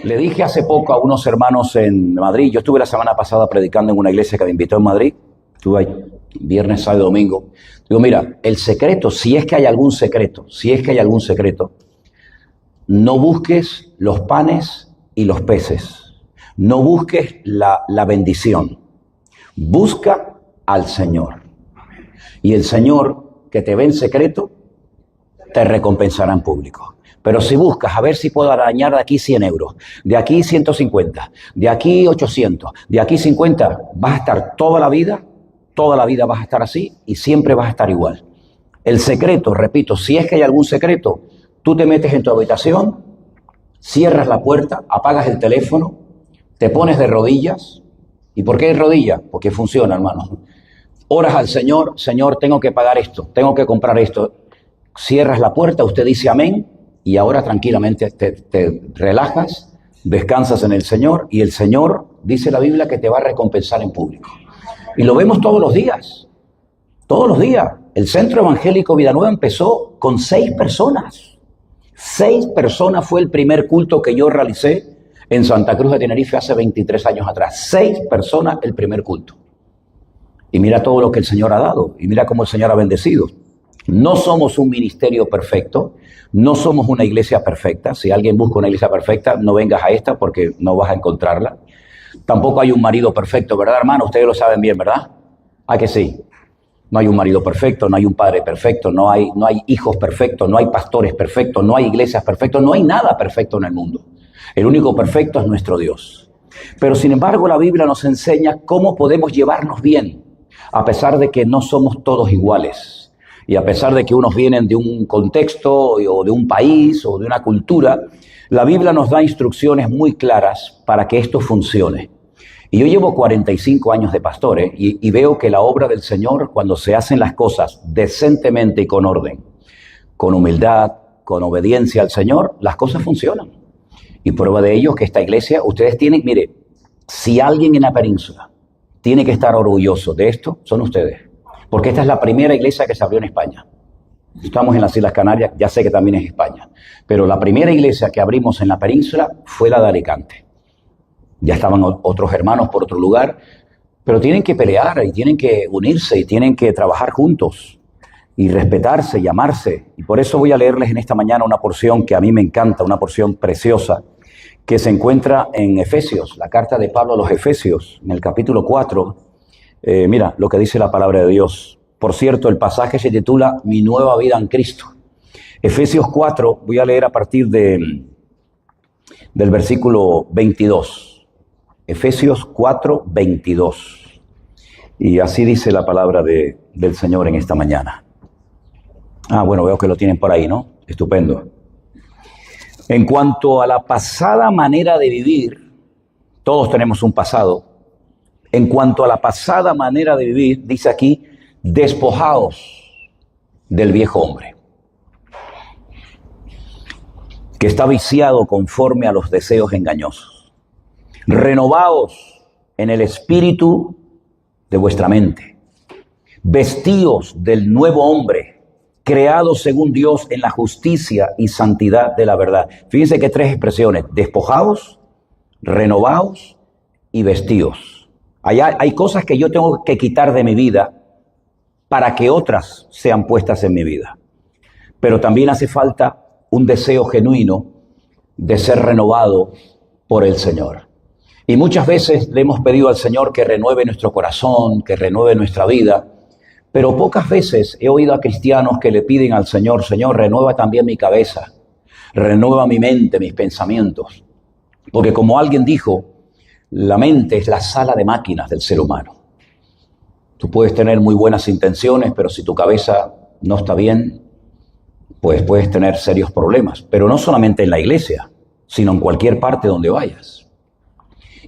Le dije hace poco a unos hermanos en Madrid, yo estuve la semana pasada predicando en una iglesia que me invitó en Madrid, estuve ahí viernes, sábado y domingo. Digo, mira, el secreto, si es que hay algún secreto, no busques los panes y los peces, no busques la bendición, busca al Señor. Y el Señor que te ve en secreto, te recompensará en público. Pero si buscas a ver si puedo arañar de aquí 100 euros, de aquí 150, de aquí 800, de aquí 50, vas a estar toda la vida vas a estar así y siempre vas a estar igual. El secreto, repito, si es que hay algún secreto, tú te metes en tu habitación, cierras la puerta, apagas el teléfono, te pones de rodillas. ¿Y por qué de rodillas? Porque funciona, hermano. Oras al Señor, Señor, tengo que pagar esto, tengo que comprar esto. Cierras la puerta, usted dice amén. Y ahora tranquilamente te relajas, descansas en el Señor y el Señor, dice la Biblia, que te va a recompensar en público. Y lo vemos todos los días, todos los días. El Centro Evangélico Vida Nueva empezó con 6 personas. 6 personas fue el primer culto que yo realicé en Santa Cruz de Tenerife hace 23 años atrás. 6 personas el primer culto. Y mira todo lo que el Señor ha dado y mira cómo el Señor ha bendecido. No somos un ministerio perfecto, no somos una iglesia perfecta. Si alguien busca una iglesia perfecta, no vengas a esta porque no vas a encontrarla. Tampoco hay un marido perfecto, ¿verdad, hermano? Ustedes lo saben bien, ¿verdad? ¿A que sí? No hay un marido perfecto, no hay un padre perfecto, no hay hijos perfectos, no hay pastores perfectos, no hay iglesias perfectas, no hay nada perfecto en el mundo. El único perfecto es nuestro Dios. Pero sin embargo, la Biblia nos enseña cómo podemos llevarnos bien, a pesar de que no somos todos iguales. Y a pesar de que unos vienen de un contexto o de un país o de una cultura, la Biblia nos da instrucciones muy claras para que esto funcione. Y yo llevo 45 años de pastor, y veo que la obra del Señor, cuando se hacen las cosas decentemente y con orden, con humildad, con obediencia al Señor, las cosas funcionan. Y prueba de ello es que esta iglesia, ustedes tienen, mire, si alguien en la península tiene que estar orgulloso de esto, son ustedes. Porque esta es la primera iglesia que se abrió en España. Estamos en las Islas Canarias, ya sé que también es España. Pero la primera iglesia que abrimos en la península fue la de Alicante. Ya estaban otros hermanos por otro lugar, pero tienen que pelear y tienen que unirse y tienen que trabajar juntos y respetarse y amarse. Y por eso voy a leerles en esta mañana una porción que a mí me encanta, una porción preciosa, que se encuentra en Efesios, la carta de Pablo a los Efesios, en el capítulo 4. Mira lo que dice la palabra de Dios. Por cierto, el pasaje se titula Mi nueva vida en Cristo. Efesios 4, voy a leer a partir del versículo 22. Efesios 4, 22. Y así dice la palabra del Señor en esta mañana. Bueno, veo que lo tienen por ahí, ¿no? Estupendo. En cuanto a la pasada manera de vivir, todos tenemos un pasado. En cuanto a la pasada manera de vivir, dice aquí, despojaos del viejo hombre, que está viciado conforme a los deseos engañosos. Renovaos en el espíritu de vuestra mente. Vestíos del nuevo hombre, creado según Dios en la justicia y santidad de la verdad. Fíjense que 3 expresiones: despojaos, renovaos y vestíos. Hay cosas que yo tengo que quitar de mi vida para que otras sean puestas en mi vida. Pero también hace falta un deseo genuino de ser renovado por el Señor. Y muchas veces le hemos pedido al Señor que renueve nuestro corazón, que renueve nuestra vida, pero pocas veces he oído a cristianos que le piden al Señor, Señor, renueva también mi cabeza, renueva mi mente, mis pensamientos. Porque como alguien dijo, la mente es la sala de máquinas del ser humano. Tú puedes tener muy buenas intenciones, pero si tu cabeza no está bien, pues puedes tener serios problemas. Pero no solamente en la iglesia, sino en cualquier parte donde vayas.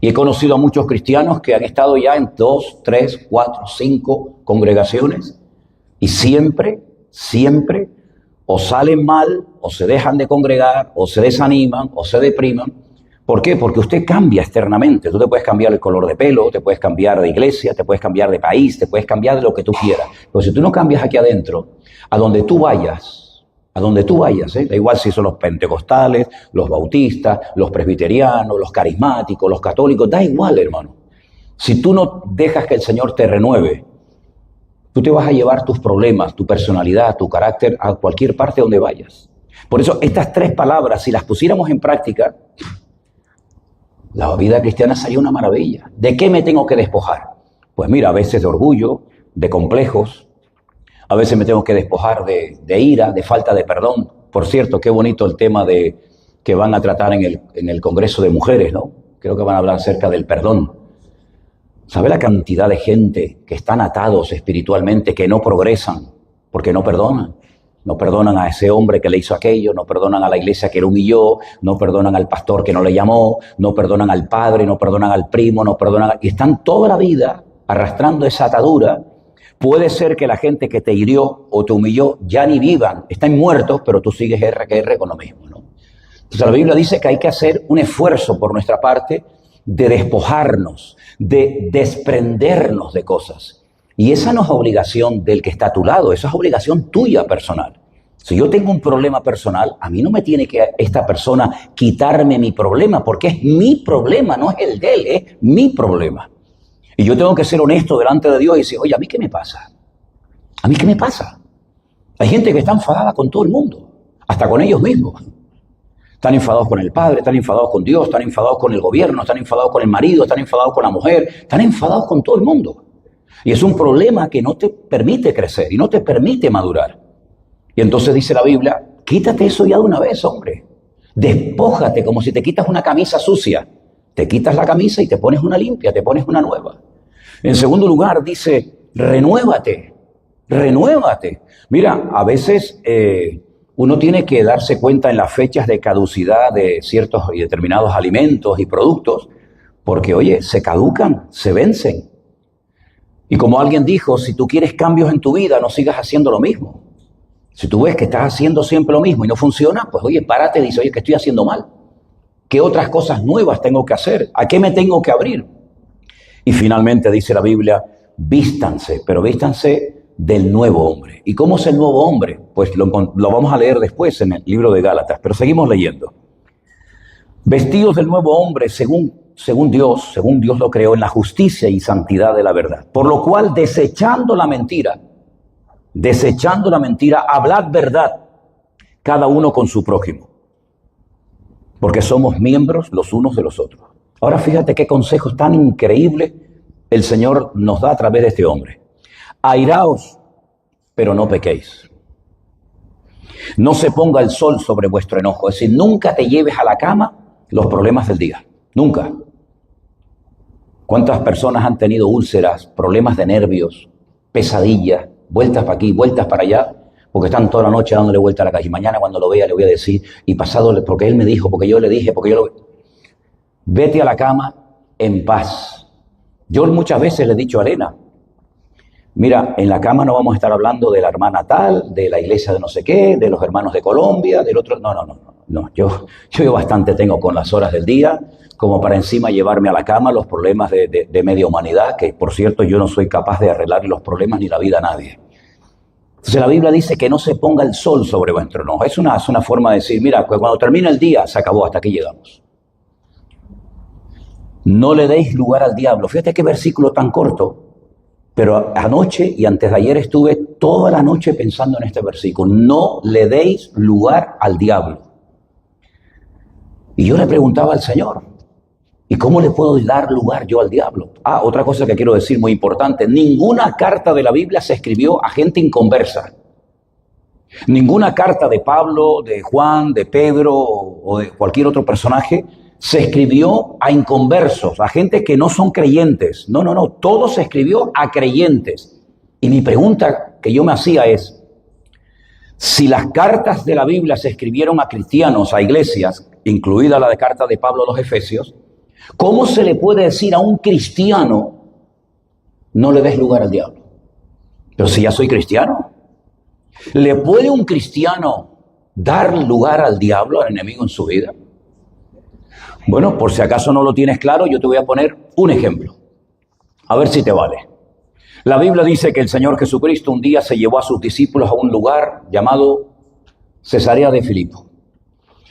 Y he conocido a muchos cristianos que han estado ya en 2, 3, 4, 5 congregaciones y siempre o salen mal, o se dejan de congregar, o se desaniman, o se depriman. ¿Por qué? Porque usted cambia externamente. Tú te puedes cambiar el color de pelo, te puedes cambiar de iglesia, te puedes cambiar de país, te puedes cambiar de lo que tú quieras. Pero si tú no cambias aquí adentro, a donde tú vayas, A donde tú vayas, da igual si son los pentecostales, los bautistas, los presbiterianos, los carismáticos, los católicos, da igual, hermano. Si tú no dejas que el Señor te renueve, tú te vas a llevar tus problemas, tu personalidad, tu carácter a cualquier parte donde vayas. Por eso estas 3 palabras, si las pusiéramos en práctica, la vida cristiana sería una maravilla. ¿De qué me tengo que despojar? Pues mira, a veces de orgullo, de complejos, a veces me tengo que despojar de ira, de falta de perdón. Por cierto, qué bonito el tema que van a tratar en el Congreso de Mujeres, ¿no? Creo que van a hablar acerca del perdón. ¿Sabe la cantidad de gente que están atados espiritualmente, que no progresan porque no perdonan? No perdonan a ese hombre que le hizo aquello, no perdonan a la iglesia que lo humilló, no perdonan al pastor que no le llamó, no perdonan al padre, no perdonan al primo, no perdonan... Y están toda la vida arrastrando esa atadura. Puede ser que la gente que te hirió o te humilló ya ni vivan, están muertos, pero tú sigues R con lo mismo, ¿no? Entonces la Biblia dice que hay que hacer un esfuerzo por nuestra parte de despojarnos, de desprendernos de cosas. Y esa no es obligación del que está a tu lado, esa es obligación tuya personal. Si yo tengo un problema personal, a mí no me tiene que esta persona quitarme mi problema, porque es mi problema, no es el de él, es mi problema. Y yo tengo que ser honesto delante de Dios y decir, oye, ¿a mí qué me pasa? ¿A mí qué me pasa? Hay gente que está enfadada con todo el mundo, hasta con ellos mismos. Están enfadados con el padre, están enfadados con Dios, están enfadados con el gobierno, están enfadados con el marido, están enfadados con la mujer, están enfadados con todo el mundo. Y es un problema que no te permite crecer y no te permite madurar. Y entonces dice la Biblia, quítate eso ya de una vez, hombre. Despójate como si te quitas una camisa sucia. Te quitas la camisa y te pones una limpia, te pones una nueva. En segundo lugar dice, renuévate, renuévate. Mira, a veces uno tiene que darse cuenta en las fechas de caducidad de ciertos y determinados alimentos y productos, porque, oye, se caducan, se vencen. Y como alguien dijo, si tú quieres cambios en tu vida, no sigas haciendo lo mismo. Si tú ves que estás haciendo siempre lo mismo y no funciona, pues oye, párate y dice, oye, ¿qué estoy haciendo mal? ¿Qué otras cosas nuevas tengo que hacer? ¿A qué me tengo que abrir? Y finalmente dice la Biblia, vístanse, pero vístanse del nuevo hombre. ¿Y cómo es el nuevo hombre? Pues lo vamos a leer después en el libro de Gálatas, pero seguimos leyendo. Vestidos del nuevo hombre según Dios lo creó en la justicia y santidad de la verdad. Por lo cual, desechando la mentira, hablad verdad, cada uno con su prójimo, porque somos miembros los unos de los otros. Ahora fíjate qué consejos tan increíbles el Señor nos da a través de este hombre. Airaos, pero no pequéis. No se ponga el sol sobre vuestro enojo, es decir, nunca te lleves a la cama los problemas del día, nunca. ¿Cuántas personas han tenido úlceras, problemas de nervios, pesadillas, vueltas para aquí, vueltas para allá, porque están toda la noche dándole vuelta a la calle? Mañana cuando lo vea le voy a decir, y pasado, porque él me dijo, porque yo le dije, porque yo lo... Vete a la cama en paz. Yo muchas veces le he dicho a Elena, mira, en la cama no vamos a estar hablando de la hermana tal, de la iglesia de no sé qué, de los hermanos de Colombia, del otro... No. Yo bastante tengo con las horas del día, como para encima llevarme a la cama los problemas de media humanidad, que por cierto yo no soy capaz de arreglar los problemas ni la vida a nadie. Entonces la Biblia dice que no se ponga el sol sobre vuestro enojo. Es una forma de decir, mira, pues cuando termine el día se acabó, hasta aquí llegamos. No le deis lugar al diablo. Fíjate qué versículo tan corto. Pero anoche y antes de ayer estuve toda la noche pensando en este versículo. No le deis lugar al diablo. Y yo le preguntaba al Señor, ¿y cómo le puedo dar lugar yo al diablo? Otra cosa que quiero decir muy importante. Ninguna carta de la Biblia se escribió a gente inconversa. Ninguna carta de Pablo, de Juan, de Pedro o de cualquier otro personaje se escribió a inconversos, a gente que no son creyentes. No. Todo se escribió a creyentes. Y mi pregunta que yo me hacía es, si las cartas de la Biblia se escribieron a cristianos, a iglesias, incluida la de carta de Pablo a los Efesios, ¿cómo se le puede decir a un cristiano, no le des lugar al diablo? Pero si ya soy cristiano, ¿le puede un cristiano dar lugar al diablo, al enemigo en su vida? Bueno, por si acaso no lo tienes claro, yo te voy a poner un ejemplo. A ver si te vale. La Biblia dice que el Señor Jesucristo un día se llevó a sus discípulos a un lugar llamado Cesarea de Filipo.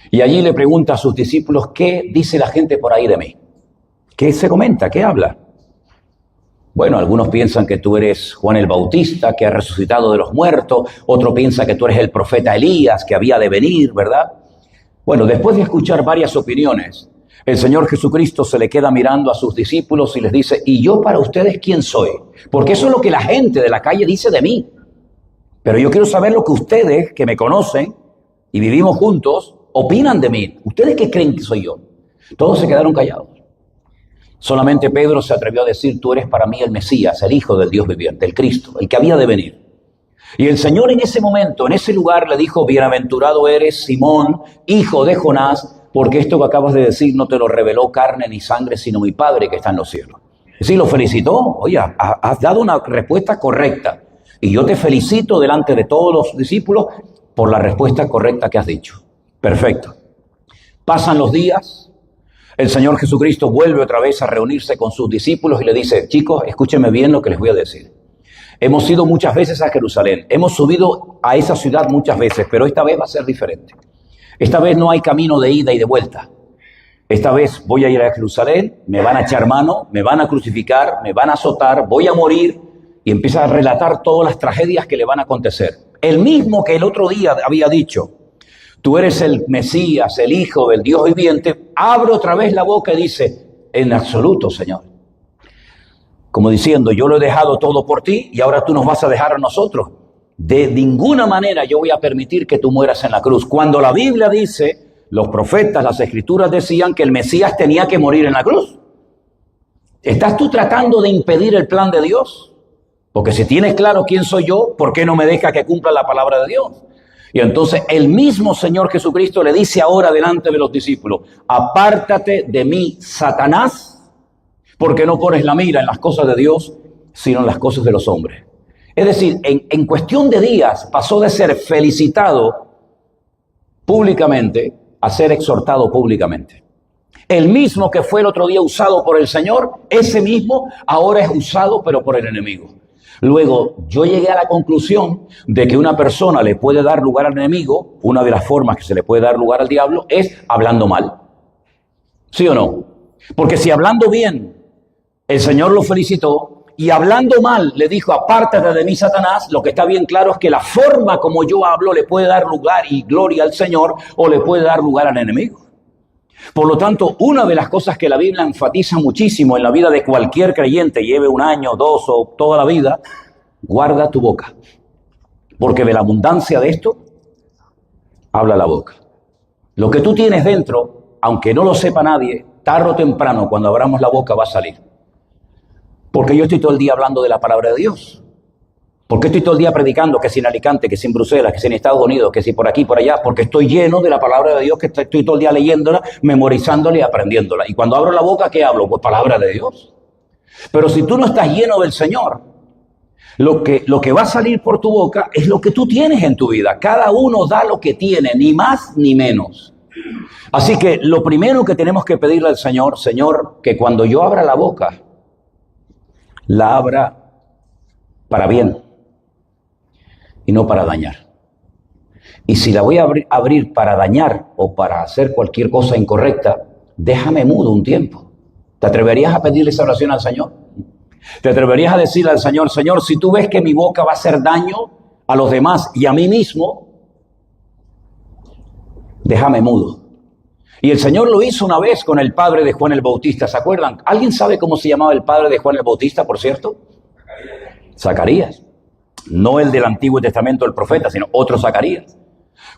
Y allí le pregunta a sus discípulos, ¿qué dice la gente por ahí de mí? ¿Qué se comenta? ¿Qué habla? Bueno, algunos piensan que tú eres Juan el Bautista, que ha resucitado de los muertos. Otro piensa que tú eres el profeta Elías, que había de venir, ¿verdad? Bueno, después de escuchar varias opiniones, el Señor Jesucristo se le queda mirando a sus discípulos y les dice, ¿y yo para ustedes quién soy? Porque eso es lo que la gente de la calle dice de mí. Pero yo quiero saber lo que ustedes, que me conocen y vivimos juntos, opinan de mí. ¿Ustedes qué creen que soy yo? Todos se quedaron callados. Solamente Pedro se atrevió a decir, tú eres para mí el Mesías, el Hijo del Dios viviente, el Cristo, el que había de venir. Y el Señor en ese momento, en ese lugar, le dijo, bienaventurado eres, Simón, hijo de Jonás, porque esto que acabas de decir no te lo reveló carne ni sangre, sino mi Padre que está en los cielos. Es decir, lo felicitó. Oye, has dado una respuesta correcta. Y yo te felicito delante de todos los discípulos por la respuesta correcta que has dicho. Perfecto. Pasan los días. El Señor Jesucristo vuelve otra vez a reunirse con sus discípulos y le dice, chicos, escúchenme bien lo que les voy a decir. Hemos ido muchas veces a Jerusalén, hemos subido a esa ciudad muchas veces, pero esta vez va a ser diferente. Esta vez no hay camino de ida y de vuelta. Esta vez voy a ir a Jerusalén, me van a echar mano, me van a crucificar, me van a azotar, voy a morir, y empieza a relatar todas las tragedias que le van a acontecer. El mismo que el otro día había dicho, tú eres el Mesías, el Hijo del Dios viviente, abre otra vez la boca y dice, en absoluto, Señor. Como diciendo, yo lo he dejado todo por ti y ahora tú nos vas a dejar a nosotros. De ninguna manera yo voy a permitir que tú mueras en la cruz. Cuando la Biblia dice, los profetas, las escrituras decían que el Mesías tenía que morir en la cruz. ¿Estás tú tratando de impedir el plan de Dios? Porque si tienes claro quién soy yo, ¿por qué no me deja que cumpla la palabra de Dios? Y entonces el mismo Señor Jesucristo le dice ahora delante de los discípulos, apártate de mí, Satanás, porque no pones la mira en las cosas de Dios, sino en las cosas de los hombres. Es decir, en cuestión de días pasó de ser felicitado públicamente a ser exhortado públicamente. El mismo que fue el otro día usado por el Señor, ese mismo ahora es usado pero por el enemigo. Luego, yo llegué a la conclusión de que una persona le puede dar lugar al enemigo, una de las formas que se le puede dar lugar al diablo es hablando mal. ¿Sí o no? Porque si hablando bien, el Señor lo felicitó, y hablando mal le dijo, apártate de mí, Satanás, lo que está bien claro es que la forma como yo hablo le puede dar lugar y gloria al Señor o le puede dar lugar al enemigo. Por lo tanto, una de las cosas que la Biblia enfatiza muchísimo en la vida de cualquier creyente, lleve un año, dos o toda la vida, guarda tu boca. Porque de la abundancia de esto, habla la boca. Lo que tú tienes dentro, aunque no lo sepa nadie, tarde o temprano, cuando abramos la boca, va a salir. Porque yo estoy todo el día hablando de la palabra de Dios. ¿Por qué estoy todo el día predicando que si en Alicante, que si en Bruselas, que si en Estados Unidos, que si por aquí, por allá? Porque estoy lleno de la palabra de Dios, que estoy todo el día leyéndola, memorizándola y aprendiéndola. Y cuando abro la boca, ¿qué hablo? Pues palabra de Dios. Pero si tú no estás lleno del Señor, lo que va a salir por tu boca es lo que tú tienes en tu vida. Cada uno da lo que tiene, ni más ni menos. Así que lo primero que tenemos que pedirle al Señor, Señor, que cuando yo abra la boca, la abra para bien y no para dañar. Y si la voy a abrir para dañar o para hacer cualquier cosa incorrecta, déjame mudo un tiempo. ¿Te atreverías a pedirle esa oración al Señor? ¿Te atreverías a decirle al Señor, Señor, si tú ves que mi boca va a hacer daño a los demás y a mí mismo, déjame mudo? Y el Señor lo hizo una vez con el padre de Juan el Bautista, ¿se acuerdan? ¿Alguien sabe cómo se llamaba el padre de Juan el Bautista, por cierto? Zacarías. No el del Antiguo Testamento, el profeta, sino otro Zacarías.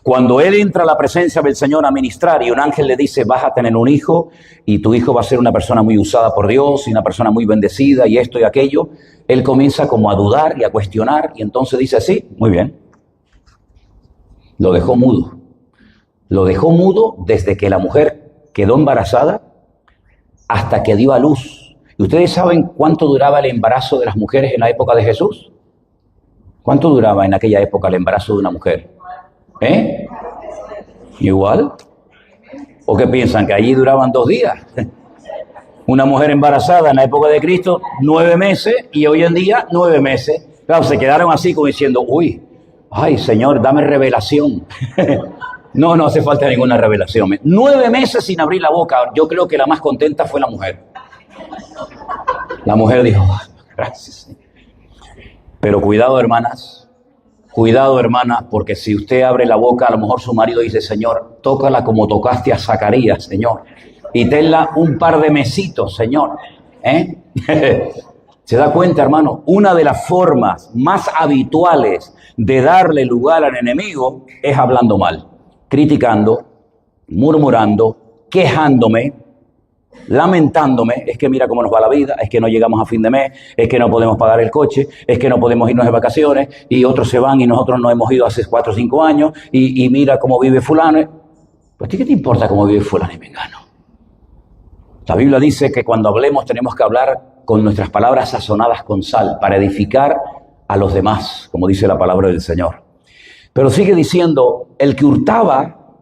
Cuando él entra a la presencia del Señor a ministrar y un ángel le dice, vas a tener un hijo y tu hijo va a ser una persona muy usada por Dios y una persona muy bendecida y esto y aquello, él comienza como a dudar y a cuestionar y entonces dice, sí, muy bien. Lo dejó mudo. Lo dejó mudo desde que la mujer quedó embarazada hasta que dio a luz. ¿Y ustedes saben cuánto duraba el embarazo de las mujeres en la época de Jesús? ¿Cuánto duraba en aquella época el embarazo de una mujer? ¿Igual? ¿O qué piensan? ¿Que allí duraban 2 días? Una mujer embarazada en la época de Cristo, 9 meses, y hoy en día 9 meses. Claro, se quedaron así como diciendo, uy, Ay, Señor, dame revelación. No, no hace falta ninguna revelación. 9 meses sin abrir la boca. Yo creo que la más contenta fue la mujer. La mujer dijo, gracias. Pero cuidado, hermanas. Cuidado, hermanas, porque si usted abre la boca, a lo mejor su marido dice, Señor, tócala como tocaste a Zacarías, Señor. Y tenla un par de mesitos, Señor. ¿Se da cuenta, hermano? Una de las formas más habituales de darle lugar al enemigo es hablando mal, criticando, murmurando, quejándome, lamentándome. Es que mira cómo nos va la vida, es que no llegamos a fin de mes, es que no podemos pagar el coche, es que no podemos irnos de vacaciones y otros se van y nosotros no hemos ido hace 4 o 5 años y mira cómo vive fulano. Pues ¿a ti qué te importa cómo vive fulano y mengano? La Biblia dice que cuando hablemos tenemos que hablar con nuestras palabras sazonadas con sal para edificar a los demás, como dice la palabra del Señor. Pero sigue diciendo, el que hurtaba,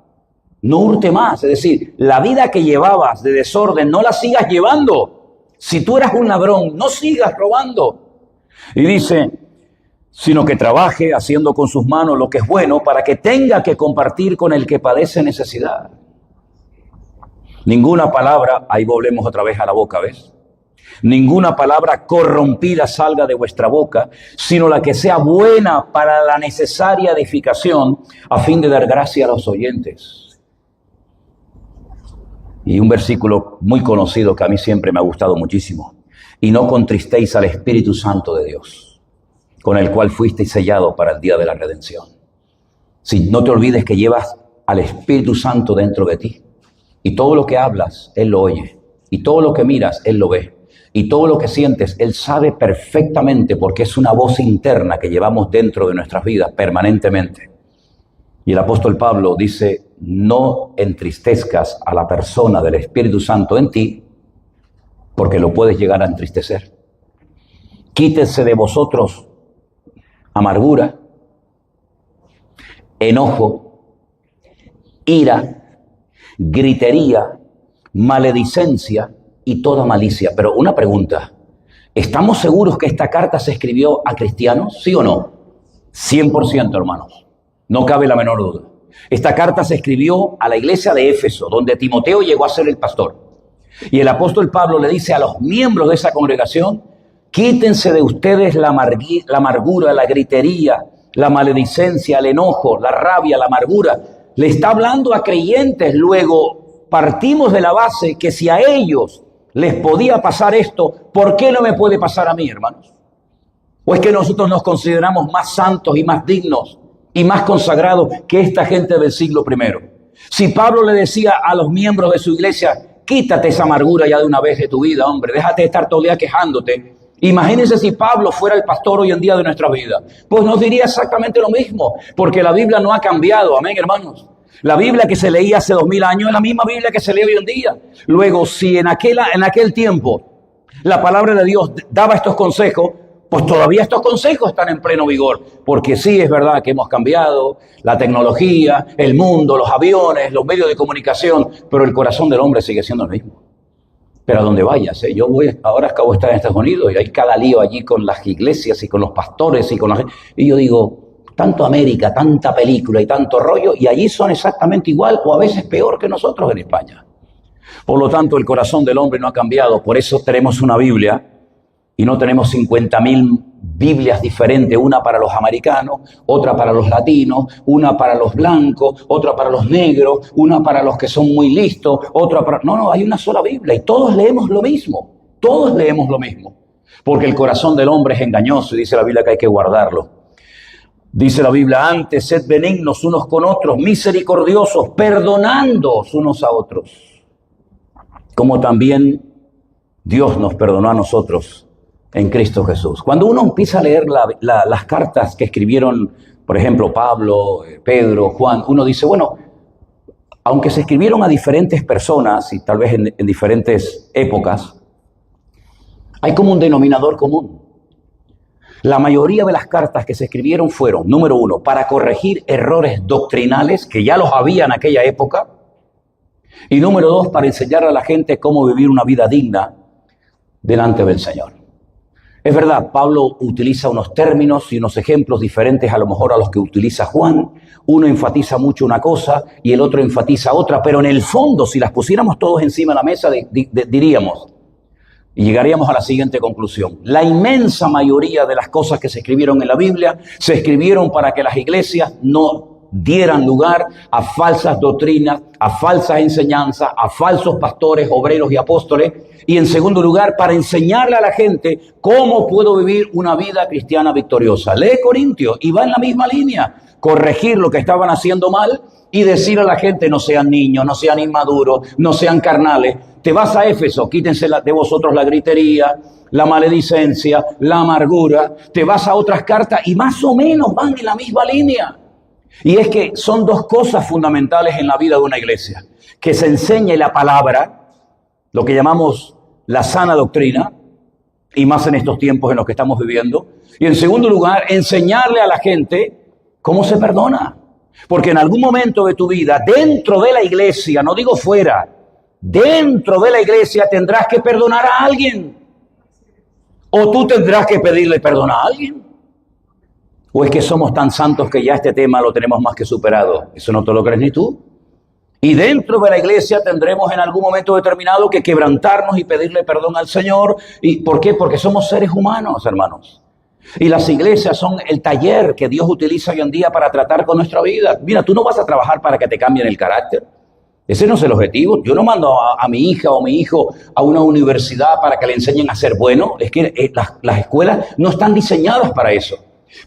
no hurte más. Es decir, la vida que llevabas de desorden, no la sigas llevando. Si tú eras un ladrón, no sigas robando. Y dice, sino que trabaje haciendo con sus manos lo que es bueno para que tenga que compartir con el que padece necesidad. Ninguna palabra, ahí volvemos otra vez a la boca, ¿ves? Ninguna palabra corrompida salga de vuestra boca, sino la que sea buena para la necesaria edificación, a fin de dar gracia a los oyentes. Y un versículo muy conocido que a mí siempre me ha gustado muchísimo. Y no contristéis al Espíritu Santo de Dios, con el cual fuisteis sellados para el día de la redención. Si no te olvides que llevas al Espíritu Santo dentro de ti. Y todo lo que hablas, Él lo oye. Y todo lo que miras, Él lo ve. Y todo lo que sientes, Él sabe perfectamente porque es una voz interna que llevamos dentro de nuestras vidas permanentemente. Y el apóstol Pablo dice, no entristezcas a la persona del Espíritu Santo en ti, porque lo puedes llegar a entristecer. Quítese de vosotros amargura, enojo, ira, gritería, maledicencia y toda malicia. Pero una pregunta, ¿estamos seguros que esta carta se escribió a cristianos? ¿Sí o no? 100%, hermanos. No cabe la menor duda. Esta carta se escribió a la iglesia de Éfeso, donde Timoteo llegó a ser el pastor. Y el apóstol Pablo le dice a los miembros de esa congregación, quítense de ustedes la amargura, la gritería, la maledicencia, el enojo, la rabia, la amargura. Le está hablando a creyentes. Luego partimos de la base que si a ellos les podía pasar esto, ¿por qué no me puede pasar a mí, hermanos? ¿O es que nosotros nos consideramos más santos y más dignos y más consagrados que esta gente del siglo I? Si Pablo le decía a los miembros de su iglesia, quítate esa amargura ya de una vez de tu vida, hombre, déjate de estar todo el día quejándote. Imagínense si Pablo fuera el pastor hoy en día de nuestra vida. Pues nos diría exactamente lo mismo, porque la Biblia no ha cambiado, amén, hermanos. La Biblia que se leía hace 2000 años es la misma Biblia que se lee hoy en día. Luego, si en aquel tiempo la palabra de Dios daba estos consejos, pues todavía estos consejos están en pleno vigor. Porque sí es verdad que hemos cambiado la tecnología, el mundo, los aviones, los medios de comunicación, pero el corazón del hombre sigue siendo el mismo. Pero a donde vayas, yo ahora acabo de estar en Estados Unidos y hay cada lío allí con las iglesias y con los pastores y yo digo, tanto América, tanta película y tanto rollo, y allí son exactamente igual o a veces peor que nosotros en España. Por lo tanto, el corazón del hombre no ha cambiado. Por eso tenemos una Biblia y no tenemos 50.000 Biblias diferentes, una para los americanos, otra para los latinos, una para los blancos, otra para los negros, una para los que son muy listos, otra para... No, hay una sola Biblia y todos leemos lo mismo. Todos leemos lo mismo. Porque el corazón del hombre es engañoso y dice la Biblia que hay que guardarlo. Dice la Biblia, antes sed benignos unos con otros, misericordiosos, perdonándoos unos a otros, como también Dios nos perdonó a nosotros en Cristo Jesús. Cuando uno empieza a leer las cartas que escribieron, por ejemplo, Pablo, Pedro, Juan, uno dice, bueno, aunque se escribieron a diferentes personas y tal vez en diferentes épocas, hay como un denominador común. La mayoría de las cartas que se escribieron fueron, número 1, para corregir errores doctrinales que ya los había en aquella época. Y número 2, para enseñar a la gente cómo vivir una vida digna delante del Señor. Es verdad, Pablo utiliza unos términos y unos ejemplos diferentes a lo mejor a los que utiliza Juan. Uno enfatiza mucho una cosa y el otro enfatiza otra, pero en el fondo, si las pusiéramos todos encima de la mesa, diríamos, y llegaríamos a la siguiente conclusión: la inmensa mayoría de las cosas que se escribieron en la Biblia se escribieron para que las iglesias no dieran lugar a falsas doctrinas, a falsas enseñanzas, a falsos pastores, obreros y apóstoles. Y en segundo lugar, para enseñarle a la gente cómo puedo vivir una vida cristiana victoriosa. Lee Corintios y va en la misma línea. Corregir lo que estaban haciendo mal y decir a la gente: no sean niños, no sean inmaduros, no sean carnales. Te vas a Éfeso, quítense de vosotros la gritería, la maledicencia, la amargura. Te vas a otras cartas y más o menos van en la misma línea. Y es que son dos cosas fundamentales en la vida de una iglesia: que se enseñe la palabra, lo que llamamos la sana doctrina, y más en estos tiempos en los que estamos viviendo. Y en segundo lugar, enseñarle a la gente cómo se perdona. Porque en algún momento de tu vida, dentro de la iglesia, no digo fuera, dentro de la iglesia tendrás que perdonar a alguien. O tú tendrás que pedirle perdón a alguien. ¿O es que somos tan santos que ya este tema lo tenemos más que superado? Eso no te lo crees ni tú. Y dentro de la iglesia tendremos en algún momento determinado que quebrantarnos y pedirle perdón al Señor. ¿Y por qué? Porque somos seres humanos, hermanos. Y las iglesias son el taller que Dios utiliza hoy en día para tratar con nuestra vida. Mira, tú no vas a trabajar para que te cambien el carácter. Ese no es el objetivo. Yo no mando a mi hija o mi hijo a una universidad para que le enseñen a ser bueno. Es que las escuelas no están diseñadas para eso.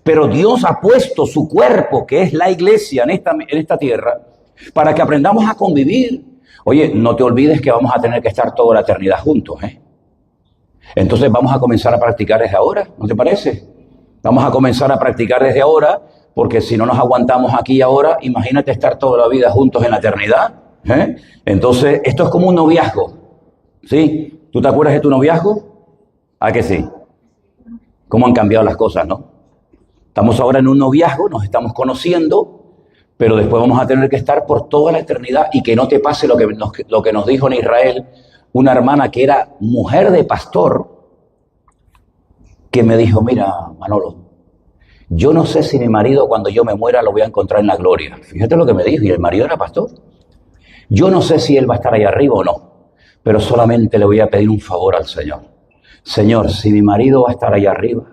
Pero Dios ha puesto su cuerpo, que es la iglesia en esta tierra, para que aprendamos a convivir. Oye, no te olvides que vamos a tener que estar toda la eternidad juntos, ¿eh? Entonces vamos a comenzar a practicar desde ahora, ¿no te parece? Vamos a comenzar a practicar desde ahora, porque si no nos aguantamos aquí y ahora, imagínate estar toda la vida juntos en la eternidad, ¿eh? Entonces, esto es como un noviazgo, ¿sí? ¿Tú te acuerdas de tu noviazgo? ¿A que sí? ¿Cómo han cambiado las cosas, no? Estamos ahora en un noviazgo, nos estamos conociendo, pero después vamos a tener que estar por toda la eternidad. Y que no te pase lo que nos dijo en Israel una hermana que era mujer de pastor, que me dijo: mira, Manolo, yo no sé si mi marido cuando yo me muera lo voy a encontrar en la gloria. Fíjate lo que me dijo, y el marido era pastor. Yo no sé si él va a estar ahí arriba o no, pero solamente le voy a pedir un favor al Señor. Señor, si mi marido va a estar ahí arriba,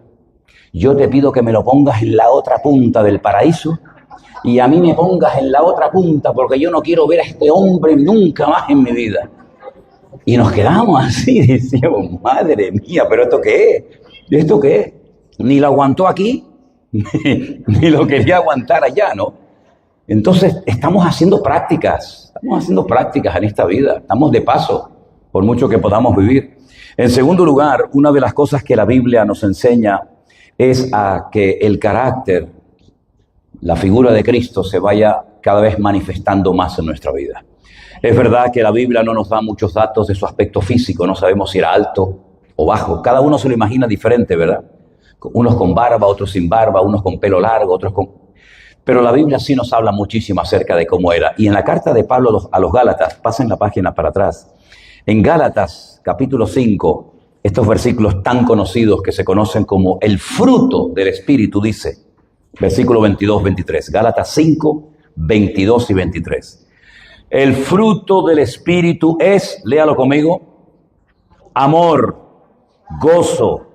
yo te pido que me lo pongas en la otra punta del paraíso y a mí me pongas en la otra punta, porque yo no quiero ver a este hombre nunca más en mi vida. Y nos quedamos así, decíamos: madre mía, ¿pero esto qué es? ¿Esto qué es? Ni lo aguantó aquí, ni lo quería aguantar allá, ¿no? Entonces, estamos haciendo prácticas en esta vida, estamos de paso, por mucho que podamos vivir. En segundo lugar, una de las cosas que la Biblia nos enseña es a que el carácter, la figura de Cristo, se vaya cada vez manifestando más en nuestra vida. Es verdad que la Biblia no nos da muchos datos de su aspecto físico, no sabemos si era alto o bajo, cada uno se lo imagina diferente, ¿verdad? Unos con barba, otros sin barba, unos con pelo largo, otros con... Pero la Biblia sí nos habla muchísimo acerca de cómo era. Y en la carta de Pablo a los Gálatas, pasen la página para atrás, en Gálatas capítulo 5, estos versículos tan conocidos que se conocen como el fruto del Espíritu, dice, versículo 22, 23, Gálatas 5, 22 y 23. El fruto del Espíritu es, léalo conmigo, amor, gozo,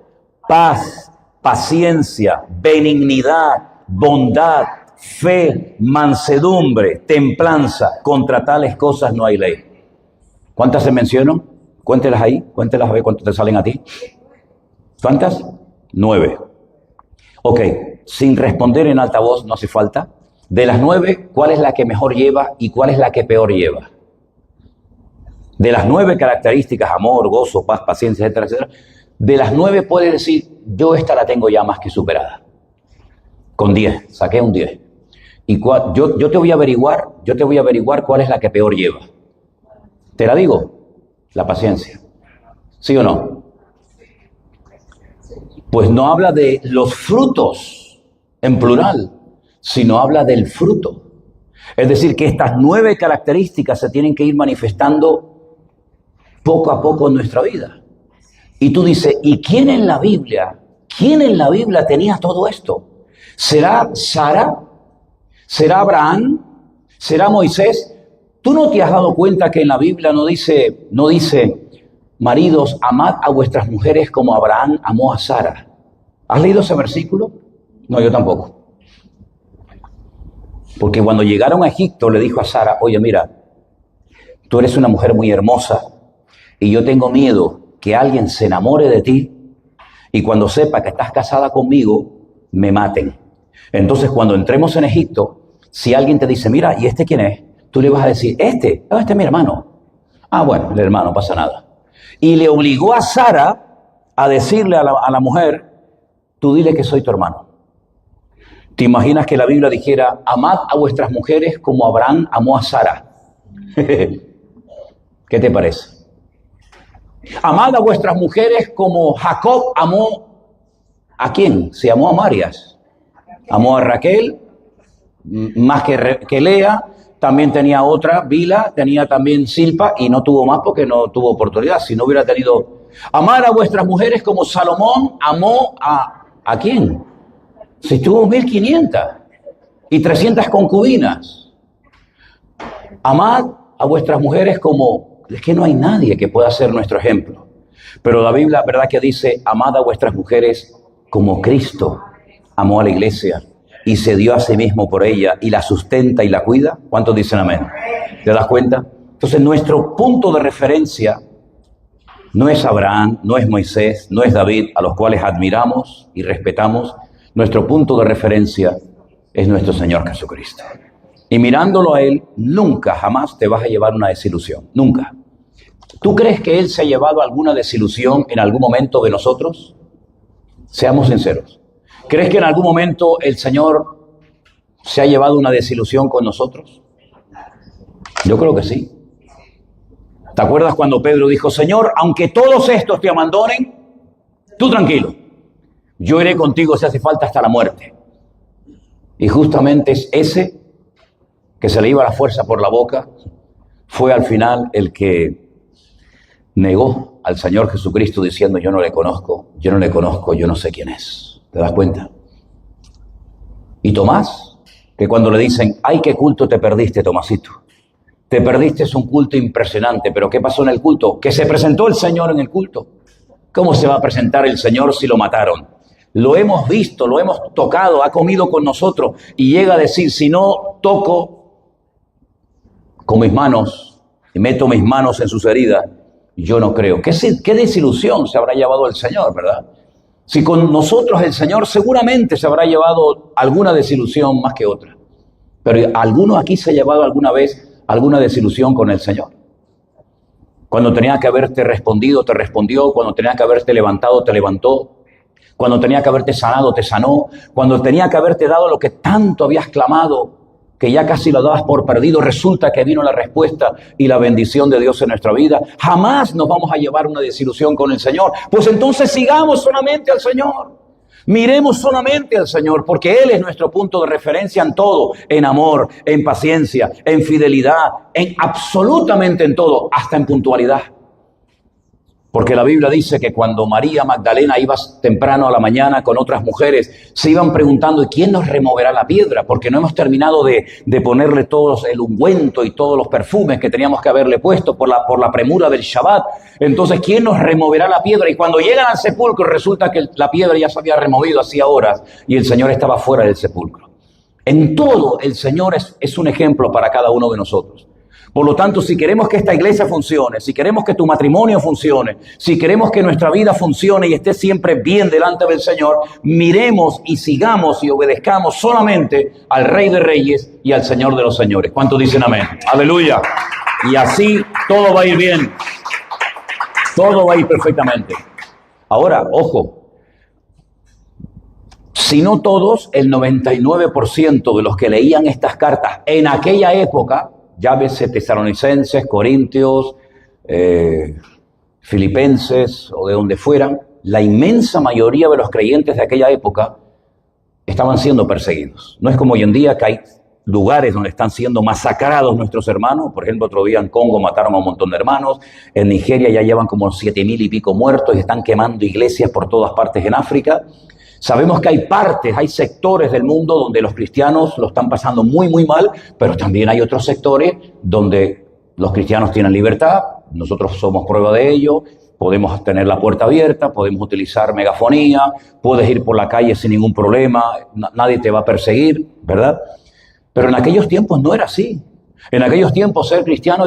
paz, paciencia, benignidad, bondad, fe, mansedumbre, templanza. Contra tales cosas no hay ley. ¿Cuántas se mencionan? Cuéntelas ahí, cuéntelas a ver cuántas te salen a ti. ¿Cuántas? 9. Ok, sin responder en alta voz, no hace falta. De las 9, ¿cuál es la que mejor lleva y cuál es la que peor lleva? De las 9 características, amor, gozo, paz, paciencia, etcétera, etcétera, de las 9 puedes decir: yo esta la tengo ya más que superada. Con 10, saqué un 10. Y yo te voy a averiguar cuál es la que peor lleva. ¿Te la digo? La paciencia. ¿Sí o no? Pues no habla de los frutos en plural, sino habla del fruto. Es decir, que estas 9 características se tienen que ir manifestando poco a poco en nuestra vida. Y tú dices: ¿y quién en la Biblia ¿Quién en la Biblia tenía todo esto? ¿Será Sara? ¿Será Abraham? ¿Será Moisés? ¿Tú no te has dado cuenta que en la Biblia no dice, maridos, amad a vuestras mujeres como Abraham amó a Sara? ¿Has leído ese versículo? No, yo tampoco. Porque cuando llegaron a Egipto le dijo a Sara, oye, mira, tú eres una mujer muy hermosa y yo tengo miedo que alguien se enamore de ti y cuando sepa que estás casada conmigo, me maten. Entonces, cuando entremos en Egipto, si alguien te dice, mira, ¿y este quién es? Tú le vas a decir, este es mi hermano. Ah, bueno, el hermano, no pasa nada. Y le obligó a Sara a decirle a la mujer, tú dile que soy tu hermano. ¿Te imaginas que la Biblia dijera, amad a vuestras mujeres como Abraham amó a Sara? ¿Qué te parece? Amad a vuestras mujeres como Jacob amó ¿a quién? Se amó a Marias. Amó a Raquel, más que Lea. También tenía otra, Bila, tenía también Silpa y no tuvo más porque no tuvo oportunidad. Si no hubiera tenido... Amar a vuestras mujeres como Salomón amó ¿a quién? Si tuvo 1500 y 300 concubinas. Amad a vuestras mujeres como... Es que no hay nadie que pueda ser nuestro ejemplo. Pero la Biblia, ¿verdad que dice? Amad a vuestras mujeres como Cristo amó a la iglesia y se dio a sí mismo por ella y la sustenta y la cuida. ¿Cuántos dicen amén? ¿Te das cuenta? Entonces nuestro punto de referencia no es Abraham, no es Moisés, no es David, a los cuales admiramos y respetamos. Nuestro punto de referencia es nuestro Señor Jesucristo. Y mirándolo a Él, nunca, jamás te vas a llevar una desilusión. Nunca. ¿Tú crees que Él se ha llevado alguna desilusión en algún momento de nosotros? Seamos sinceros. ¿Crees que en algún momento el Señor se ha llevado una desilusión con nosotros? Yo creo que sí. ¿Te acuerdas cuando Pedro dijo, Señor, aunque todos estos te abandonen, tú tranquilo, yo iré contigo si hace falta hasta la muerte? Y justamente es ese que se le iba la fuerza por la boca, fue al final el que negó al Señor Jesucristo diciendo, yo no le conozco, yo no sé quién es. ¿Te das cuenta? Y Tomás, que cuando le dicen, ay, qué culto te perdiste, Tomasito. Te perdiste, es un culto impresionante, pero ¿qué pasó en el culto? Que se presentó el Señor en el culto. ¿Cómo se va a presentar el Señor si lo mataron? Lo hemos visto, lo hemos tocado, ha comido con nosotros y llega a decir, si no toco con mis manos y meto mis manos en sus heridas, yo no creo. ¿Qué desilusión se habrá llevado el Señor, verdad? Si con nosotros el Señor seguramente se habrá llevado alguna desilusión más que otra. Pero ¿alguno aquí se ha llevado alguna vez alguna desilusión con el Señor? Cuando tenía que haberte respondido, te respondió. Cuando tenía que haberte levantado, te levantó. Cuando tenía que haberte sanado, te sanó. Cuando tenía que haberte dado lo que tanto habías clamado, que ya casi lo dabas por perdido, resulta que vino la respuesta y la bendición de Dios en nuestra vida. Jamás nos vamos a llevar una desilusión con el Señor. Pues entonces sigamos solamente al Señor. Miremos solamente al Señor, porque Él es nuestro punto de referencia en todo, en amor, en paciencia, en fidelidad, en absolutamente en todo, hasta en puntualidad. Porque la Biblia dice que cuando María Magdalena iba temprano a la mañana con otras mujeres, se iban preguntando, ¿y quién nos removerá la piedra? Porque no hemos terminado de ponerle todos el ungüento y todos los perfumes que teníamos que haberle puesto por la premura del Shabbat. Entonces, ¿quién nos removerá la piedra? Y cuando llegan al sepulcro, resulta que la piedra ya se había removido hacía horas y el Señor estaba fuera del sepulcro. En todo, el Señor es un ejemplo para cada uno de nosotros. Por lo tanto, si queremos que esta iglesia funcione, si queremos que tu matrimonio funcione, si queremos que nuestra vida funcione y esté siempre bien delante del Señor, miremos y sigamos y obedezcamos solamente al Rey de Reyes y al Señor de los Señores. ¿Cuántos dicen amén? Aleluya. Y así todo va a ir bien. Todo va a ir perfectamente. Ahora, ojo. Si no todos, el 99% de los que leían estas cartas en aquella época, llámese Tesalonicenses, Corintios, Filipenses o de donde fueran, la inmensa mayoría de los creyentes de aquella época estaban siendo perseguidos. No es como hoy en día que hay lugares donde están siendo masacrados nuestros hermanos. Por ejemplo, otro día en Congo mataron a un montón de hermanos. En Nigeria ya llevan como 7.000 y pico muertos y están quemando iglesias por todas partes en África. Sabemos que hay partes, hay sectores del mundo donde los cristianos lo están pasando muy, muy mal, pero también hay otros sectores donde los cristianos tienen libertad. Nosotros somos prueba de ello. Podemos tener la puerta abierta, podemos utilizar megafonía, puedes ir por la calle sin ningún problema, nadie te va a perseguir, ¿verdad? Pero en aquellos tiempos no era así. En aquellos tiempos ser cristiano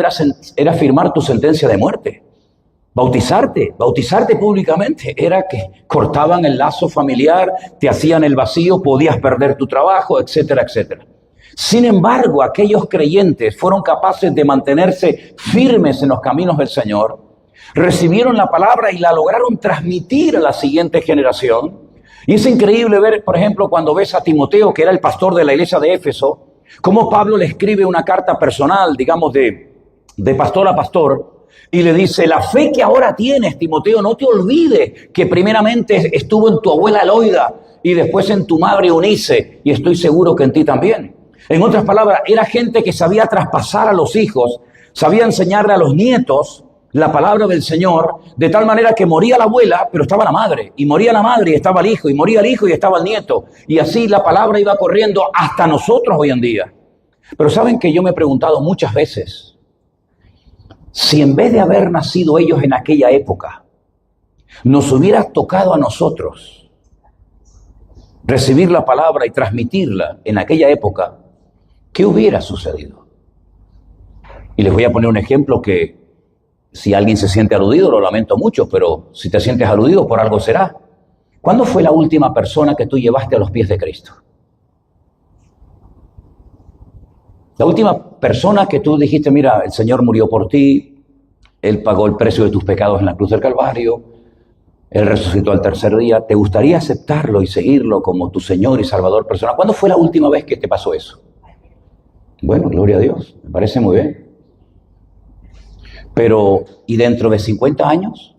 era firmar tu sentencia de muerte. Bautizarte públicamente, era que cortaban el lazo familiar, te hacían el vacío, podías perder tu trabajo, etcétera, etcétera. Sin embargo, aquellos creyentes fueron capaces de mantenerse firmes en los caminos del Señor, recibieron la palabra y la lograron transmitir a la siguiente generación. Y es increíble ver, por ejemplo, cuando ves a Timoteo, que era el pastor de la iglesia de Éfeso, cómo Pablo le escribe una carta personal, digamos, de pastor a pastor, y le dice: la fe que ahora tienes, Timoteo, no te olvides que primeramente estuvo en tu abuela Loida y después en tu madre Eunice, y estoy seguro que en ti también. En otras palabras, era gente que sabía traspasar a los hijos, sabía enseñarle a los nietos la palabra del Señor, de tal manera que moría la abuela, pero estaba la madre, y moría la madre y estaba el hijo, y moría el hijo y estaba el nieto, y así la palabra iba corriendo hasta nosotros hoy en día. Pero saben que yo me he preguntado muchas veces, si en vez de haber nacido ellos en aquella época, nos hubiera tocado a nosotros recibir la palabra y transmitirla en aquella época, ¿qué hubiera sucedido? Y les voy a poner un ejemplo que, si alguien se siente aludido, lo lamento mucho, pero si te sientes aludido, por algo será. ¿Cuándo fue la última persona que tú llevaste a los pies de Cristo? La última persona que tú dijiste: mira, el Señor murió por ti, Él pagó el precio de tus pecados en la cruz del Calvario, Él resucitó al tercer día. ¿Te gustaría aceptarlo y seguirlo como tu Señor y Salvador personal? ¿Cuándo fue la última vez que te pasó eso? Bueno, gloria a Dios, me parece muy bien. Pero, ¿y dentro de 50 años?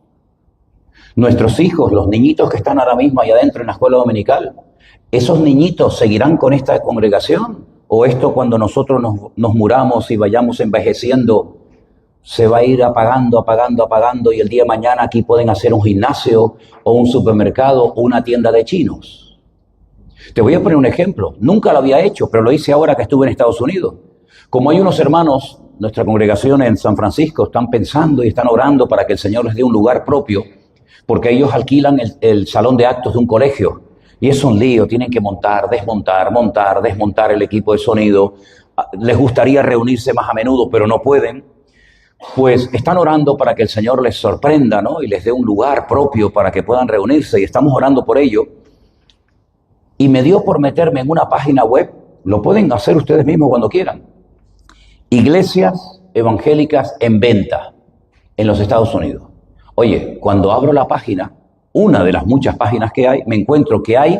Nuestros hijos, los niñitos que están ahora mismo ahí adentro en la escuela dominical, ¿esos niñitos seguirán con esta congregación? ¿O esto, cuando nosotros nos muramos y vayamos envejeciendo, se va a ir apagando y el día de mañana aquí pueden hacer un gimnasio o un supermercado o una tienda de chinos? Te voy a poner un ejemplo. Nunca lo había hecho, pero lo hice ahora que estuve en Estados Unidos. Como hay unos hermanos, nuestra congregación en San Francisco, están pensando y están orando para que el Señor les dé un lugar propio, porque ellos alquilan el salón de actos de un colegio. Y es un lío, tienen que montar, desmontar el equipo de sonido. Les gustaría reunirse más a menudo, pero no pueden. Pues están orando para que el Señor les sorprenda, ¿no? Y les dé un lugar propio para que puedan reunirse, y estamos orando por ello. Y me dio por meterme en una página web, lo pueden hacer ustedes mismos cuando quieran, Iglesias evangélicas en venta en los Estados Unidos. Oye, cuando abro la página, una de las muchas páginas que hay, me encuentro que hay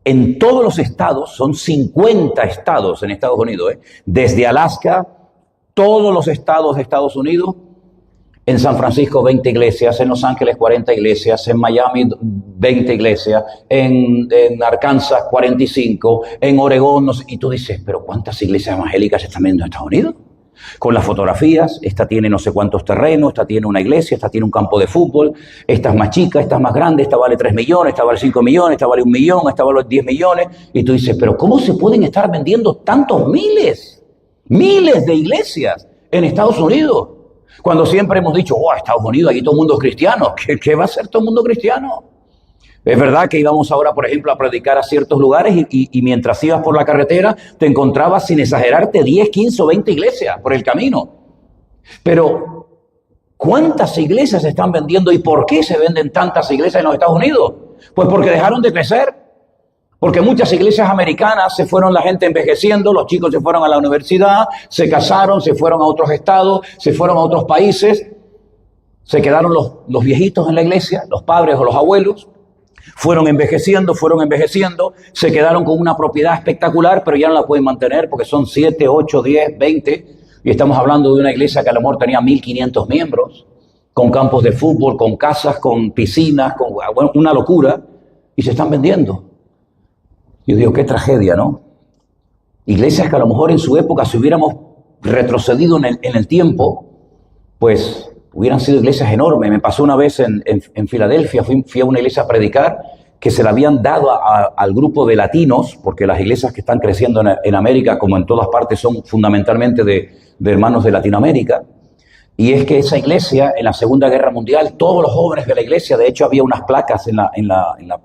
en todos los estados, son 50 estados en Estados Unidos, desde Alaska, todos los estados de Estados Unidos. En San Francisco 20 iglesias, en Los Ángeles 40 iglesias, en Miami 20 iglesias, en Arkansas 45, en Oregón, no sé, y tú dices, pero ¿cuántas iglesias evangélicas están viendo en Estados Unidos? Con las fotografías, esta tiene no sé cuántos terrenos, esta tiene una iglesia, esta tiene un campo de fútbol, esta es más chica, esta es más grande, esta vale 3 millones, esta vale 5 millones, esta vale 1 millón, esta vale 10 millones, y tú dices, pero ¿cómo se pueden estar vendiendo tantos miles de iglesias en Estados Unidos? Cuando siempre hemos dicho, Estados Unidos, aquí todo el mundo es cristiano. ¿Qué va a ser todo el mundo cristiano? Es verdad que íbamos ahora, por ejemplo, a predicar a ciertos lugares y mientras ibas por la carretera te encontrabas, sin exagerarte, 10, 15 o 20 iglesias por el camino. Pero, ¿cuántas iglesias se están vendiendo y por qué se venden tantas iglesias en los Estados Unidos? Pues porque dejaron de crecer. Porque muchas iglesias americanas se fueron la gente envejeciendo, los chicos se fueron a la universidad, se casaron, se fueron a otros estados, se fueron a otros países, se quedaron los viejitos en la iglesia, los padres o los abuelos, fueron envejeciendo, se quedaron con una propiedad espectacular, pero ya no la pueden mantener porque son 7, 8, 10, 20, y estamos hablando de una iglesia que a lo mejor tenía 1.500 miembros, con campos de fútbol, con casas, con piscinas, con una locura, y se están vendiendo. Yo digo, qué tragedia, ¿no? Iglesias que a lo mejor en su época, si hubiéramos retrocedido en el tiempo, pues hubieran sido iglesias enormes. Me pasó una vez en Filadelfia, fui a una iglesia a predicar, que se la habían dado al grupo de latinos, porque las iglesias que están creciendo en América, como en todas partes, son fundamentalmente de hermanos de Latinoamérica. Y es que esa iglesia, en la Segunda Guerra Mundial, todos los jóvenes de la iglesia, de hecho había unas placas en las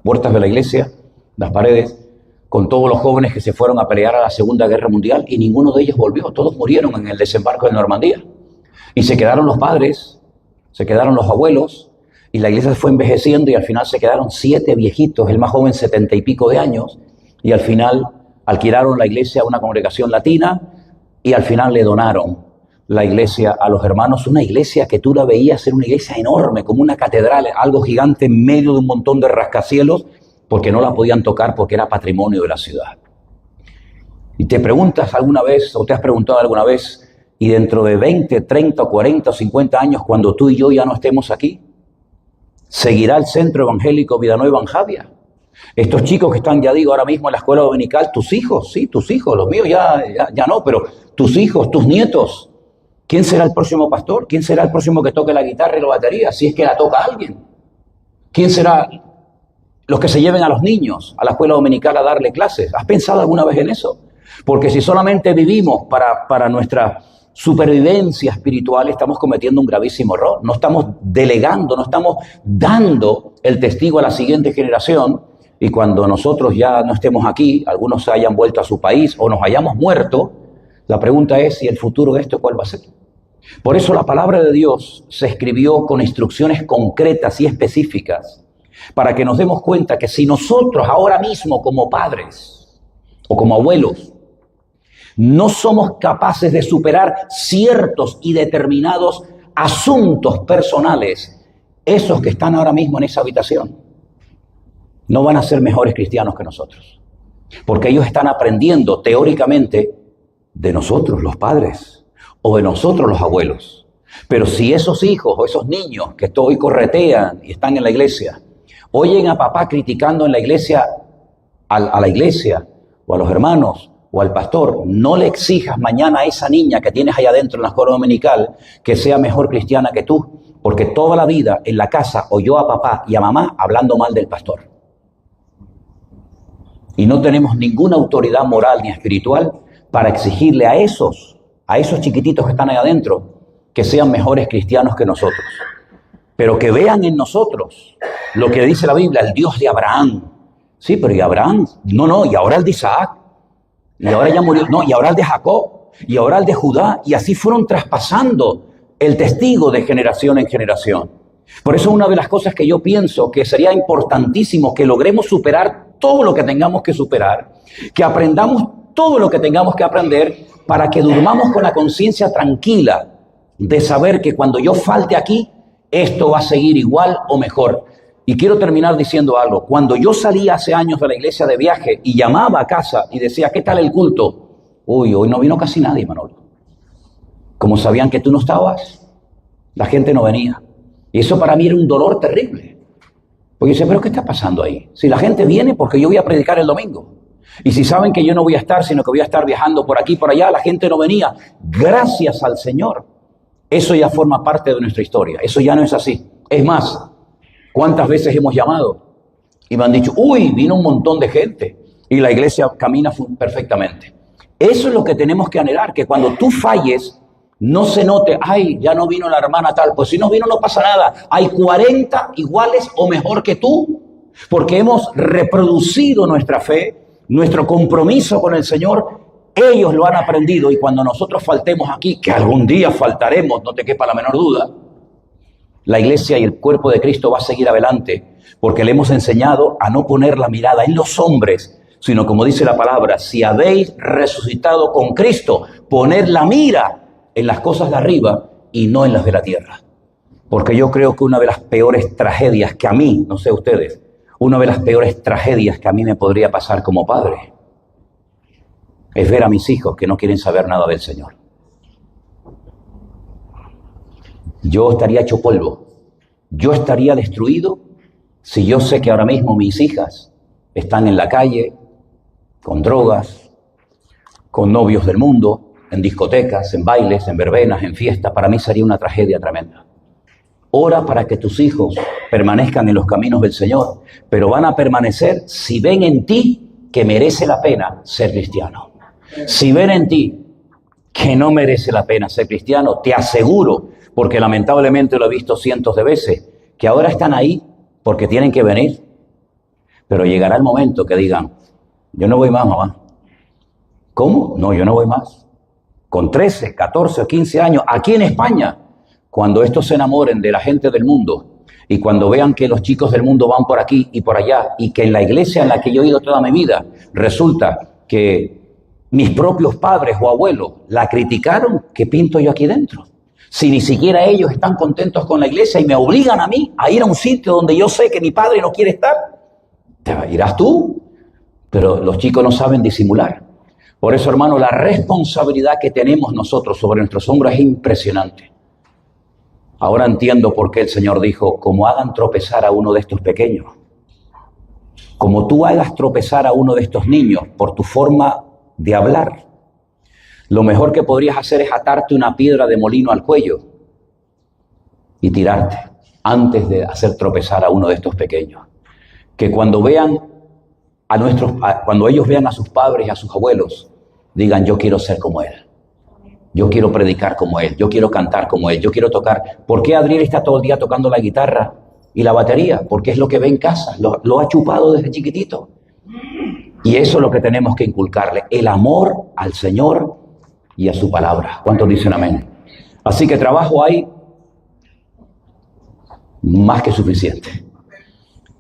puertas de la iglesia, las paredes, con todos los jóvenes que se fueron a pelear a la Segunda Guerra Mundial, y ninguno de ellos volvió, todos murieron en el desembarco de Normandía. Y se quedaron los padres, se quedaron los abuelos, y la iglesia se fue envejeciendo, y al final se quedaron 7 viejitos, el más joven 70 y pico de años, y al final alquilaron la iglesia a una congregación latina, y al final le donaron la iglesia a los hermanos, una iglesia que tú la veías ser una iglesia enorme, como una catedral, algo gigante en medio de un montón de rascacielos, porque no la podían tocar porque era patrimonio de la ciudad. Y te preguntas alguna vez, o te has preguntado alguna vez, y dentro de 20, 30, 40 o 50 años, cuando tú y yo ya no estemos aquí, ¿seguirá el Centro Evangélico Vidanueva en Javia? Estos chicos que están, ya digo, ahora mismo en la escuela dominical, tus hijos, sí, tus hijos, los míos ya no, pero tus hijos, tus nietos, ¿quién será el próximo pastor? ¿Quién será el próximo que toque la guitarra y la batería? Si es que la toca alguien. ¿Quién será los que se lleven a los niños a la escuela dominical a darle clases? ¿Has pensado alguna vez en eso? Porque si solamente vivimos para nuestra supervivencia espiritual, estamos cometiendo un gravísimo error. No estamos delegando, no estamos dando el testigo a la siguiente generación, y cuando nosotros ya no estemos aquí, algunos se hayan vuelto a su país o nos hayamos muerto, la pregunta es, ¿y el futuro de esto cuál va a ser? Por eso la palabra de Dios se escribió con instrucciones concretas y específicas, para que nos demos cuenta que si nosotros ahora mismo como padres o como abuelos no somos capaces de superar ciertos y determinados asuntos personales, esos que están ahora mismo en esa habitación no van a ser mejores cristianos que nosotros, porque ellos están aprendiendo teóricamente de nosotros los padres o de nosotros los abuelos. Pero si esos hijos o esos niños que hoy corretean y están en la iglesia oyen a papá criticando en la iglesia a la iglesia o a los hermanos o al pastor, no le exijas mañana a esa niña que tienes allá adentro en la escuela dominical que sea mejor cristiana que tú, porque toda la vida en la casa oyó a papá y a mamá hablando mal del pastor. Y no tenemos ninguna autoridad moral ni espiritual para exigirle a esos chiquititos que están ahí adentro que sean mejores cristianos que nosotros, pero que vean en nosotros lo que dice la Biblia, el Dios de Abraham. Sí, pero ¿y Abraham? No, y ahora el de Isaac, y ahora ya murió, no, y ahora el de Jacob, y ahora el de Judá, y así fueron traspasando el testigo de generación en generación. Por eso una de las cosas que yo pienso que sería importantísimo que logremos superar todo lo que tengamos que superar, que aprendamos todo lo que tengamos que aprender, para que durmamos con la conciencia tranquila de saber que cuando yo falte aquí, esto va a seguir igual o mejor. Y quiero terminar diciendo algo. Cuando yo salía hace años de la iglesia de viaje y llamaba a casa y decía, ¿qué tal el culto? Uy, hoy no vino casi nadie, Manolo. Como sabían que tú no estabas, la gente no venía. Y eso para mí era un dolor terrible. Porque yo decía, ¿pero qué está pasando ahí? Si la gente viene porque yo voy a predicar el domingo. Y si saben que yo no voy a estar, sino que voy a estar viajando por aquí y por allá, la gente no venía. Gracias al Señor. Eso ya forma parte de nuestra historia. Eso ya no es así. Es más, ¿cuántas veces hemos llamado? Y me han dicho, uy, vino un montón de gente. Y la iglesia camina perfectamente. Eso es lo que tenemos que anhelar, que cuando tú falles, no se note, ay, ya no vino la hermana tal. Pues si no vino no pasa nada. Hay 40 iguales o mejor que tú, porque hemos reproducido nuestra fe, nuestro compromiso con el Señor. Ellos lo han aprendido, y cuando nosotros faltemos aquí, que algún día faltaremos, no te quepa la menor duda, la iglesia y el cuerpo de Cristo va a seguir adelante, porque le hemos enseñado a no poner la mirada en los hombres, sino como dice la palabra, si habéis resucitado con Cristo, poned la mira en las cosas de arriba y no en las de la tierra. Porque yo creo que una de las peores tragedias que a mí, no sé ustedes, una de las peores tragedias que a mí me podría pasar como padre es ver a mis hijos que no quieren saber nada del Señor. Yo estaría hecho polvo. Yo estaría destruido si yo sé que ahora mismo mis hijas están en la calle, con drogas, con novios del mundo, en discotecas, en bailes, en verbenas, en fiestas. Para mí sería una tragedia tremenda. Ora para que tus hijos permanezcan en los caminos del Señor, pero van a permanecer si ven en ti que merece la pena ser cristiano. Si ven en ti que no merece la pena ser cristiano, te aseguro, porque lamentablemente lo he visto cientos de veces, que ahora están ahí porque tienen que venir. Pero llegará el momento que digan, yo no voy más, mamá. ¿Cómo? No, yo no voy más. Con 13, 14 o 15 años, aquí en España, cuando estos se enamoren de la gente del mundo y cuando vean que los chicos del mundo van por aquí y por allá y que en la iglesia en la que yo he ido toda mi vida, resulta que mis propios padres o abuelos la criticaron, ¿qué pinto yo aquí dentro? Si ni siquiera ellos están contentos con la iglesia y me obligan a mí a ir a un sitio donde yo sé que mi padre no quiere estar, te irás tú. Pero los chicos no saben disimular. Por eso, hermano, la responsabilidad que tenemos nosotros sobre nuestros hombros es impresionante. Ahora entiendo por qué el Señor dijo, como hagan tropezar a uno de estos pequeños, como tú hagas tropezar a uno de estos niños por tu forma de hablar, lo mejor que podrías hacer es atarte una piedra de molino al cuello y tirarte antes de hacer tropezar a uno de estos pequeños. Que cuando vean cuando ellos vean a sus padres y a sus abuelos, digan, yo quiero ser como él. Yo quiero predicar como él. Yo quiero cantar como él. Yo quiero tocar. ¿Por qué Adriel está todo el día tocando la guitarra y la batería? Porque es lo que ve en casa. Lo ha chupado desde chiquitito. Y eso es lo que tenemos que inculcarle. El amor al Señor y a su palabra. ¿Cuántos dicen amén? Así que trabajo hay más que suficiente.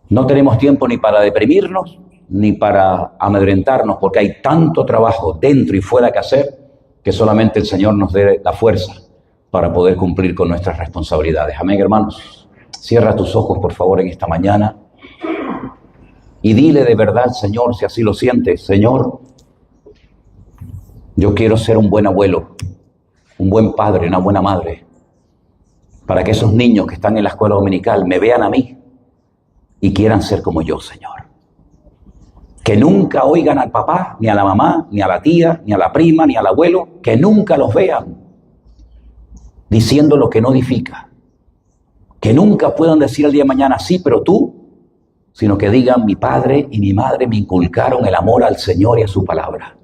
No tenemos tiempo ni para deprimirnos, ni para amedrentarnos, porque hay tanto trabajo dentro y fuera que hacer, que solamente el Señor nos dé la fuerza para poder cumplir con nuestras responsabilidades. Amén, hermanos. Cierra tus ojos, por favor, en esta mañana y dile de verdad, Señor, si así lo sientes, Señor, yo quiero ser un buen abuelo, un buen padre, una buena madre, para que esos niños que están en la escuela dominical me vean a mí y quieran ser como yo, Señor. Que nunca oigan al papá, ni a la mamá, ni a la tía, ni a la prima, ni al abuelo, que nunca los vean diciendo lo que no edifica. Que nunca puedan decir el día de mañana, sí, pero tú, sino que digan, mi padre y mi madre me inculcaron el amor al Señor y a su palabra.